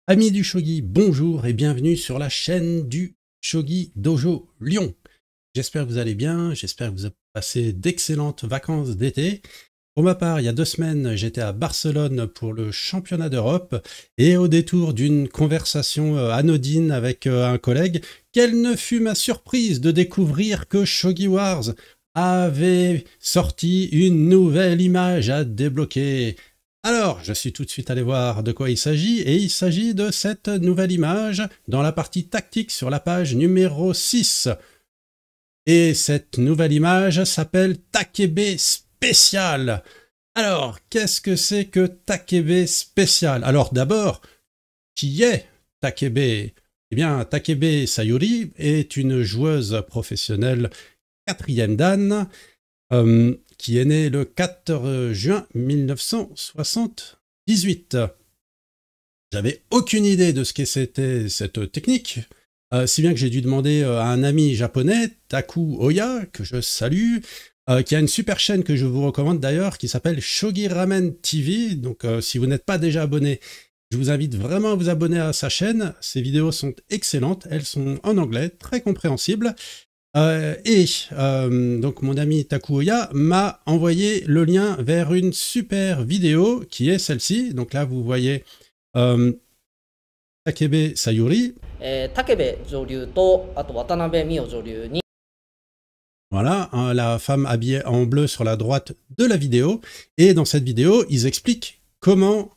Amis du Shogi, bonjour et bienvenue sur la chaîne du Shogi Dojo Lyon. J'espère que vous allez bien, j'espère que vous avez passé d'excellentes vacances d'été. Pour ma part, il y a 2 semaines, j'étais à Barcelone pour le championnat d'Europe et au détour d'une conversation anodine avec un collègue, quelle ne fut ma surprise de découvrir que Shogi Wars avait sorti une nouvelle image à débloquer. Alors, je suis tout de suite allé voir de quoi il s'agit, et il s'agit de cette nouvelle image dans la partie tactique sur la page numéro 6. Et cette nouvelle image s'appelle Takebe Spécial. Alors, qu'est-ce que c'est que Takebe Spécial? Alors d'abord, qui est Takebe? Eh bien, Takebe Sayuri est une joueuse professionnelle 4e dan, qui est née le 4 juin 1978. J'avais aucune idée de ce que c'était cette technique, si bien que j'ai dû demander à un ami japonais, Taku Oya, que je salue, qui a une super chaîne que je vous recommande d'ailleurs, qui s'appelle Shogi Ramen TV. Donc si vous n'êtes pas déjà abonné, je vous invite vraiment à vous abonner à sa chaîne. Ses vidéos sont excellentes, elles sont en anglais, très compréhensibles. Donc mon ami Takuoya m'a envoyé le lien vers une super vidéo qui est celle-ci. Donc là vous voyez Takebe Sayuri. Voilà, hein, la femme habillée en bleu sur la droite de la vidéo. Et dans cette vidéo, ils expliquent comment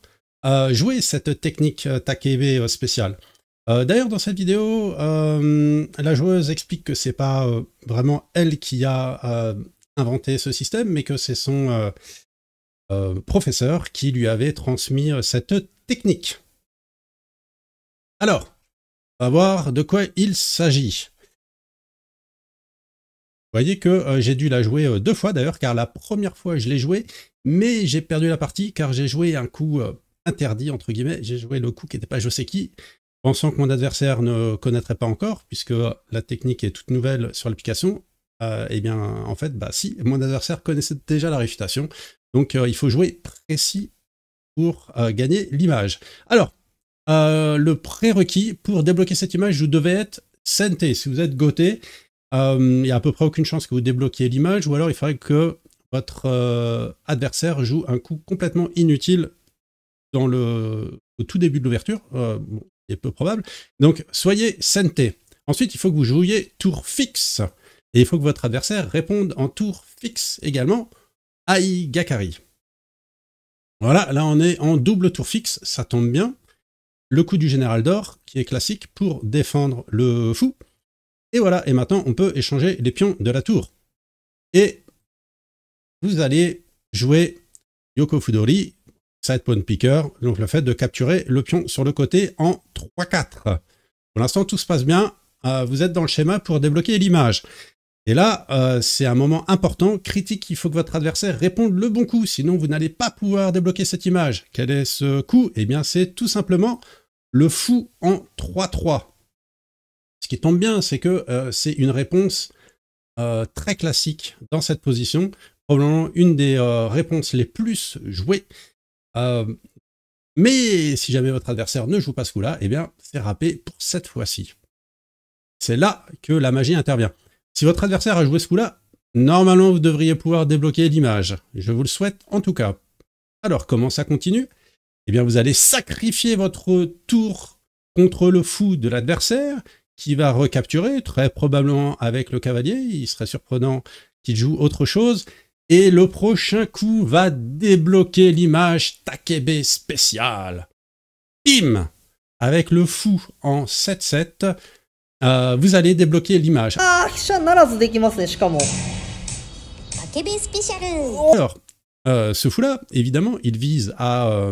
jouer cette technique Takebe spéciale. D'ailleurs, dans cette vidéo, la joueuse explique que c'est pas vraiment elle qui a inventé ce système, mais que c'est son professeur qui lui avait transmis cette technique. Alors, on va voir de quoi il s'agit. Vous voyez que j'ai dû la jouer 2 fois d'ailleurs, car la première fois je l'ai jouée, mais j'ai perdu la partie car j'ai joué un coup interdit, entre guillemets. J'ai joué le coup qui n'était pas je sais qui, pensant que mon adversaire ne connaîtrait pas encore, puisque la technique est toute nouvelle sur l'application. Eh bien, en fait, bah si, mon adversaire connaissait déjà la réfutation. Donc, il faut jouer précis pour gagner l'image. Alors, le prérequis pour débloquer cette image, vous devez être Sente. Si vous êtes Goté, il n'y a à peu près aucune chance que vous débloquiez l'image, ou alors il faudrait que votre adversaire joue un coup complètement inutile au tout début de l'ouverture. Bon, c'est peu probable. Donc, soyez Sente. Ensuite, il faut que vous jouiez tour fixe. Et il faut que votre adversaire réponde en tour fixe également, Ai Gakari. Voilà, là on est en double tour fixe, ça tombe bien. Le coup du général d'or, qui est classique pour défendre le fou. Et voilà, et maintenant on peut échanger les pions de la tour. Et vous allez jouer Yoko Fudori, side pawn picker, donc le fait de capturer le pion sur le côté en 3-4. Pour l'instant, tout se passe bien, vous êtes dans le schéma pour débloquer l'image. Et là, c'est un moment important, critique, il faut que votre adversaire réponde le bon coup, sinon vous n'allez pas pouvoir débloquer cette image. Quel est ce coup? Eh bien, c'est tout simplement le fou en 3-3. Ce qui tombe bien, c'est que c'est une réponse très classique dans cette position, probablement une des réponses les plus jouées. Mais si jamais votre adversaire ne joue pas ce coup-là, eh bien, c'est râpé pour cette fois-ci. C'est là que la magie intervient. Si votre adversaire a joué ce coup-là, normalement, vous devriez pouvoir débloquer l'image. Je vous le souhaite en tout cas. Alors, comment ça continue? Eh bien, vous allez sacrifier votre tour contre le fou de l'adversaire, qui va recapturer, très probablement avec le cavalier. Il serait surprenant qu'il joue autre chose. Et le prochain coup va débloquer l'image Takebe spécial. Bim! Avec le fou en 7-7, vous allez débloquer l'image. Alors, ce fou-là, évidemment, il vise à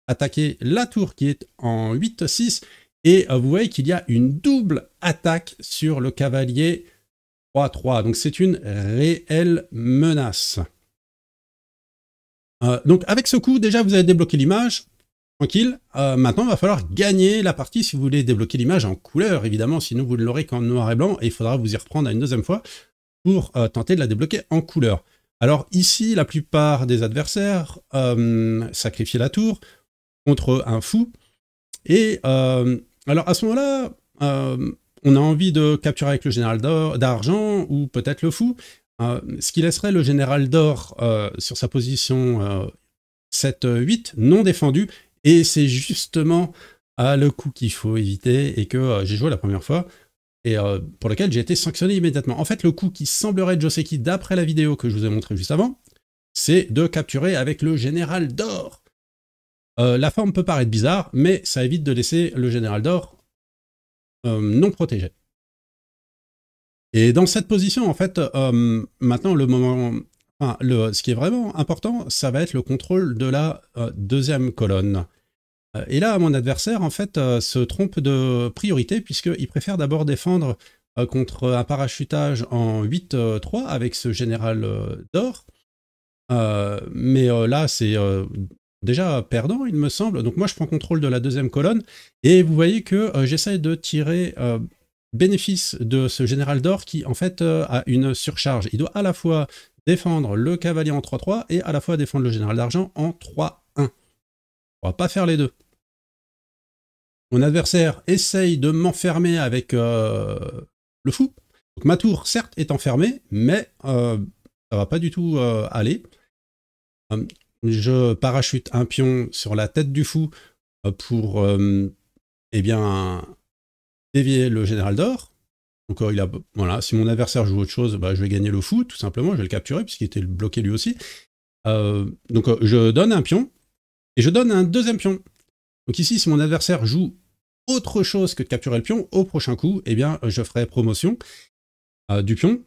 attaquer la tour qui est en 8-6, et vous voyez qu'il y a une double attaque sur le cavalier 3-3, donc c'est une réelle menace. Donc avec ce coup, déjà vous avez débloqué l'image, tranquille. Maintenant, il va falloir gagner la partie si vous voulez débloquer l'image en couleur, évidemment, sinon vous ne l'aurez qu'en noir et blanc, et il faudra vous y reprendre une 2e fois pour tenter de la débloquer en couleur. Alors ici, la plupart des adversaires sacrifient la tour contre un fou, Et alors à ce moment-là, on a envie de capturer avec le général d'argent ou peut-être le fou, ce qui laisserait le général d'or sur sa position 7-8 non défendu, et c'est justement le coup qu'il faut éviter et que j'ai joué la première fois, et pour lequel j'ai été sanctionné immédiatement. En fait, le coup qui semblerait de Joseki d'après la vidéo que je vous ai montré juste avant, c'est de capturer avec le général d'or. La forme peut paraître bizarre, mais ça évite de laisser le général d'or non protégé. Et dans cette position, en fait, maintenant, ce qui est vraiment important, ça va être le contrôle de la deuxième colonne. Et là, mon adversaire, en fait, se trompe de priorité, puisqu'il préfère d'abord défendre contre un parachutage en 8-3 avec ce général d'or. Mais là, c'est déjà perdant, il me semble. Donc moi, je prends contrôle de la deuxième colonne, et vous voyez que j'essaie de tirer bénéfice de ce général d'or qui, en fait, a une surcharge. Il doit à la fois défendre le cavalier en 3-3 et à la fois défendre le général d'argent en 3-1. On va pas faire les deux. Mon adversaire essaye de m'enfermer avec le fou. Donc ma tour, certes, est enfermée, mais ça va pas du tout aller. Je parachute un pion sur la tête du fou pour eh bien, dévier le général d'or. Donc voilà, si mon adversaire joue autre chose, bah, je vais gagner le fou, tout simplement, je vais le capturer, puisqu'il était bloqué lui aussi. Donc je donne un pion, et je donne un deuxième pion. Donc ici, si mon adversaire joue autre chose que de capturer le pion, au prochain coup, eh bien, je ferai promotion du pion,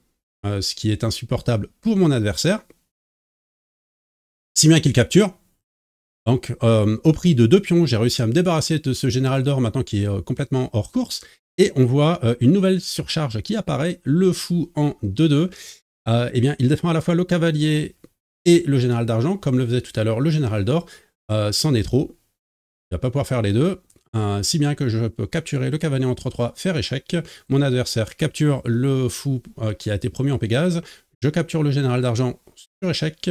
ce qui est insupportable pour mon adversaire, si bien qu'il capture. Donc, au prix de 2 pions, j'ai réussi à me débarrasser de ce général d'or maintenant qui est complètement hors course, et on voit une nouvelle surcharge qui apparaît, le fou en 2-2. Eh bien, il défend à la fois le cavalier et le général d'argent, comme le faisait tout à l'heure le général d'or. C'en est trop. Il ne va pas pouvoir faire les deux. Si bien que je peux capturer le cavalier en 3-3, faire échec. Mon adversaire capture le fou qui a été promu en Pégase. Je capture le général d'argent sur échec.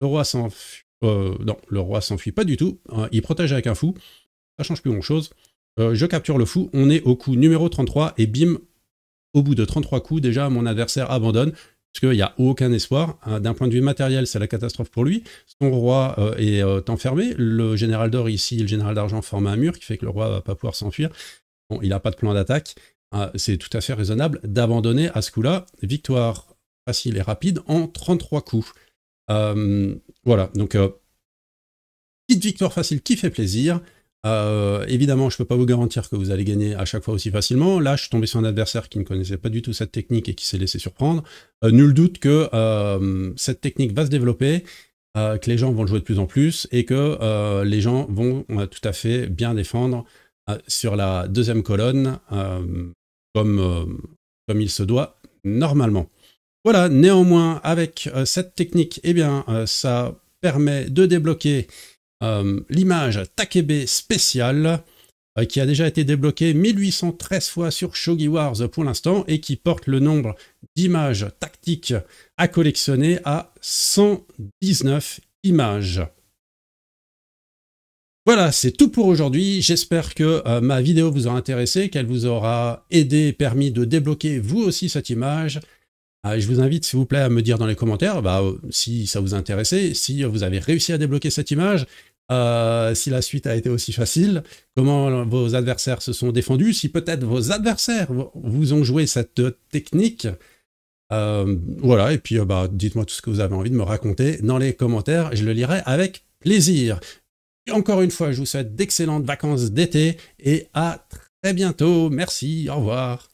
Le roi s'enfuit. Non, le roi s'enfuit pas du tout. Il protège avec un fou. Ça change plus grand-chose. Je capture le fou. On est au coup numéro 33 et bim, au bout de 33 coups, déjà mon adversaire abandonne. Parce qu'il n'y a aucun espoir. D'un point de vue matériel, c'est la catastrophe pour lui. Son roi est enfermé. Le général d'or ici, le général d'argent forme un mur qui fait que le roi ne va pas pouvoir s'enfuir. Bon, il n'a pas de plan d'attaque. C'est tout à fait raisonnable d'abandonner à ce coup-là. Victoire facile et rapide en 33 coups. Voilà, donc petite victoire facile qui fait plaisir. Évidemment, je ne peux pas vous garantir que vous allez gagner à chaque fois aussi facilement. Là, je suis tombé sur un adversaire qui ne connaissait pas du tout cette technique et qui s'est laissé surprendre. Nul doute que cette technique va se développer, que les gens vont le jouer de plus en plus et que les gens vont tout à fait bien défendre sur la deuxième colonne comme il se doit normalement. Voilà, néanmoins, avec cette technique, eh bien, ça permet de débloquer l'image Takebe spéciale qui a déjà été débloquée 1813 fois sur Shogi Wars pour l'instant et qui porte le nombre d'images tactiques à collectionner à 119 images. Voilà, c'est tout pour aujourd'hui. J'espère que ma vidéo vous aura intéressé, qu'elle vous aura aidé, permis de débloquer vous aussi cette image. Je vous invite, s'il vous plaît, à me dire dans les commentaires si ça vous a intéressé, si vous avez réussi à débloquer cette image, si la suite a été aussi facile, comment vos adversaires se sont défendus, si peut-être vos adversaires vous ont joué cette technique. Voilà, et puis dites-moi tout ce que vous avez envie de me raconter dans les commentaires, je le lirai avec plaisir. Et encore une fois, je vous souhaite d'excellentes vacances d'été et à très bientôt. Merci, au revoir.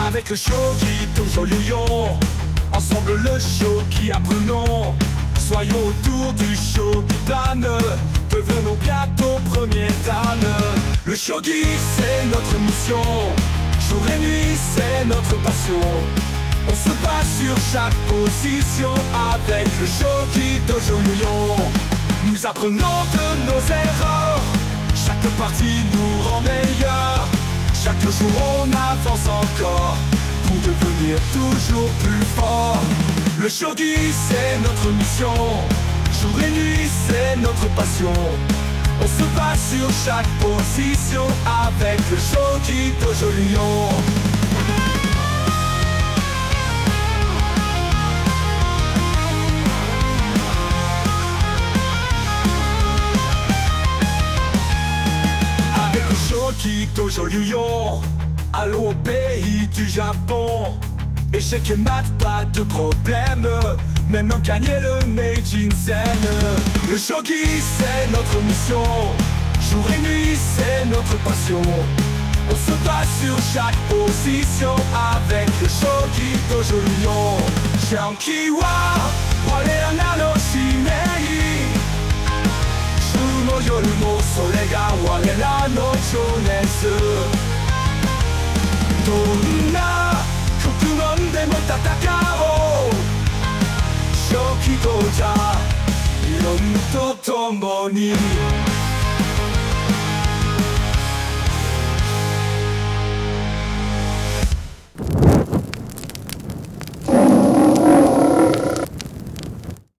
Avec le Shogi Dojo Lyon, ensemble le Shogi apprenons. Soyons autour du Shogi-Dan, devenons bientôt premier Dan. Le Shogi c'est notre mission, jour et nuit c'est notre passion. On se bat sur chaque position avec le Shogi Dojo Lyon. Nous apprenons de nos erreurs, chaque partie nous rend meilleurs. Chaque jour on avance encore pour devenir toujours plus fort. Le shogi c'est notre mission, jour et nuit c'est notre passion. On se bat sur chaque position avec le shogi Dojo Lion. Avec le shogi Dojo Lion, allons au pays du Japon. Échec et mat, pas de problème, maintenant gagner le Meijin Zen. Le shogi c'est notre mission, jour et nuit c'est notre passion. On se bat sur chaque position avec le shogi Dojo Lion. Shanki wa warera no shimei, Shu no yoru mo sore ga warera no chōnetsu. Donna 極でも戦おう、初期とじゃ理論とともに